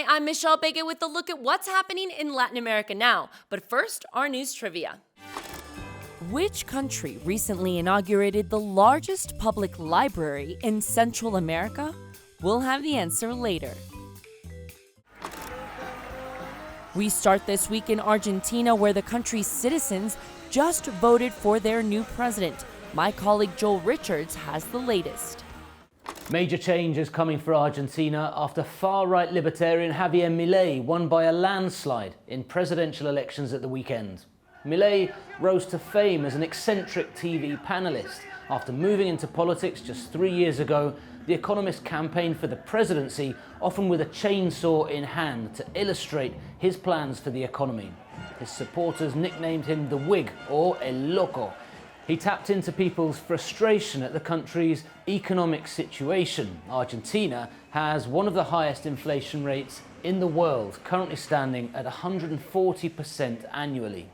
Hi, I'm Michelle Begue with a look at what's happening in Latin America now. But first, our news trivia. Which country recently inaugurated the largest public library in Central America? We'll have the answer later. We start this week in Argentina, where the country's citizens just voted for their new president. My colleague Joel Richards has the latest. Major changes coming for Argentina after far-right libertarian Javier Milei won by a landslide in presidential elections at the weekend. Milei rose to fame as an eccentric TV panelist. After moving into politics just 3 years ago, The Economist campaigned for the presidency, often with a chainsaw in hand, to illustrate his plans for the economy. His supporters nicknamed him the Whig, or El Loco. He tapped into people's frustration at the country's economic situation. Argentina has one of the highest inflation rates in the world, currently standing at 140% annually.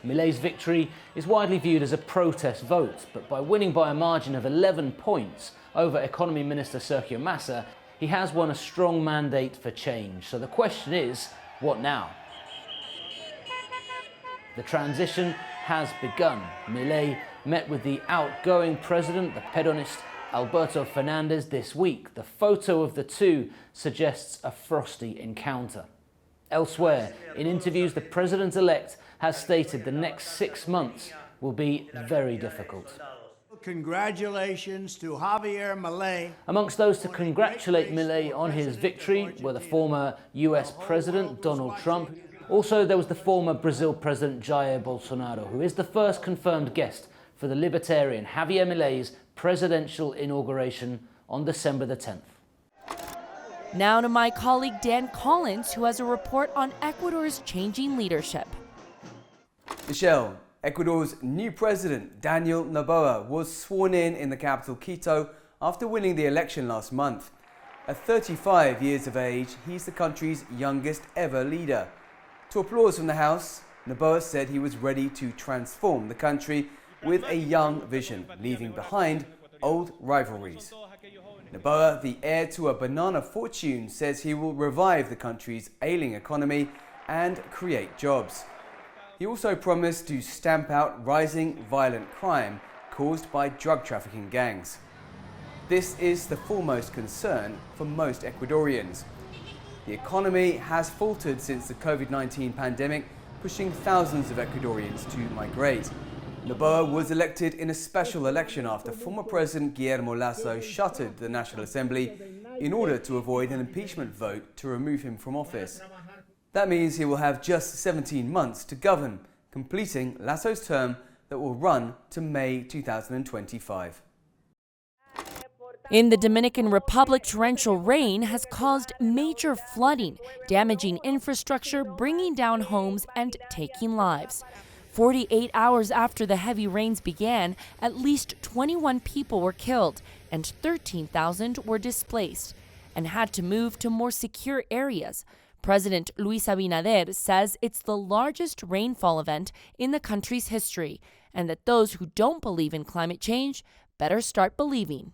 Milei's victory is widely viewed as a protest vote, but by winning by a margin of 11 points over Economy Minister Sergio Massa, he has won a strong mandate for change. So the question is, what now? The transition has begun. Milei met with the outgoing president, the Peronist Alberto Fernandez, this week. The photo of the two suggests a frosty encounter. Elsewhere, in interviews, the president-elect has stated the next 6 months will be very difficult. Congratulations to Javier Milei. Amongst those to congratulate Milei on his victory were the former US President Donald Trump. Also, there was the former Brazil President Jair Bolsonaro, who is the first confirmed guest for the libertarian Javier Milei's presidential inauguration on December the 10th. Now to my colleague Dan Collyns, who has a report on Ecuador's changing leadership. Michelle, Ecuador's new president, Daniel Noboa, was sworn in the capital Quito after winning the election last month. At 35 years of age, he's the country's youngest ever leader. To applause from the House, Noboa said he was ready to transform the country with a young vision, leaving behind old rivalries. Noboa, the heir to a banana fortune, says he will revive the country's ailing economy and create jobs. He also promised to stamp out rising violent crime caused by drug trafficking gangs. This is the foremost concern for most Ecuadorians. The economy has faltered since the COVID-19 pandemic, pushing thousands of Ecuadorians to migrate. Noboa was elected in a special election after former President Guillermo Lasso shuttered the National Assembly in order to avoid an impeachment vote to remove him from office. That means he will have just 17 months to govern, completing Lasso's term that will run to May 2025. In the Dominican Republic, torrential rain has caused major flooding, damaging infrastructure, bringing down homes, and taking lives. 48 hours after the heavy rains began, at least 21 people were killed and 13,000 were displaced and had to move to more secure areas. President Luis Abinader says it's the largest rainfall event in the country's history, and that those who don't believe in climate change better start believing.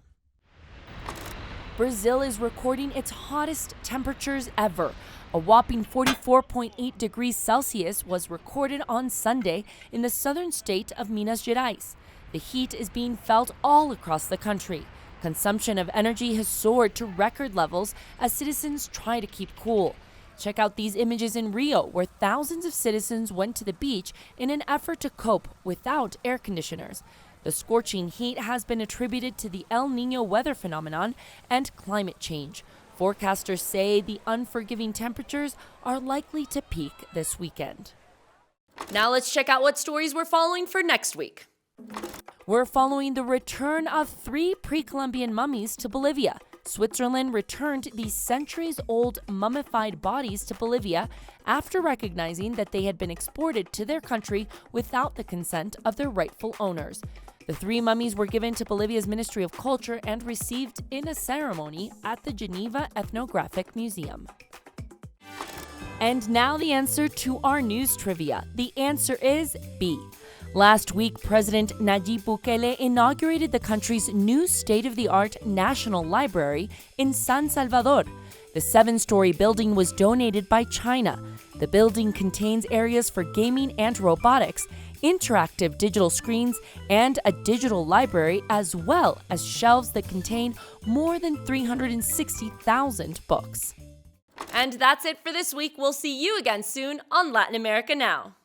Brazil is recording its hottest temperatures ever. A whopping 44.8 degrees Celsius was recorded on Sunday in the southern state of Minas Gerais. The heat is being felt all across the country. Consumption of energy has soared to record levels as citizens try to keep cool. Check out these images in Rio, where thousands of citizens went to the beach in an effort to cope without air conditioners. The scorching heat has been attributed to the El Niño weather phenomenon and climate change. Forecasters say the unforgiving temperatures are likely to peak this weekend. Now let's check out what stories we're following for next week. We're following the return of 3 pre-Columbian mummies to Bolivia. Switzerland returned these centuries-old mummified bodies to Bolivia after recognizing that they had been exported to their country without the consent of their rightful owners. The 3 mummies were given to Bolivia's Ministry of Culture and received in a ceremony at the Geneva Ethnographic Museum. And now the answer to our news trivia. The answer is B. Last week, President Nayib Bukele inaugurated the country's new state-of-the-art National Library in San Salvador. The 7-story building was donated by China. The building contains areas for gaming and robotics, interactive digital screens, and a digital library, as well as shelves that contain more than 360,000 books. And that's it for this week. We'll see you again soon on Latin America Now.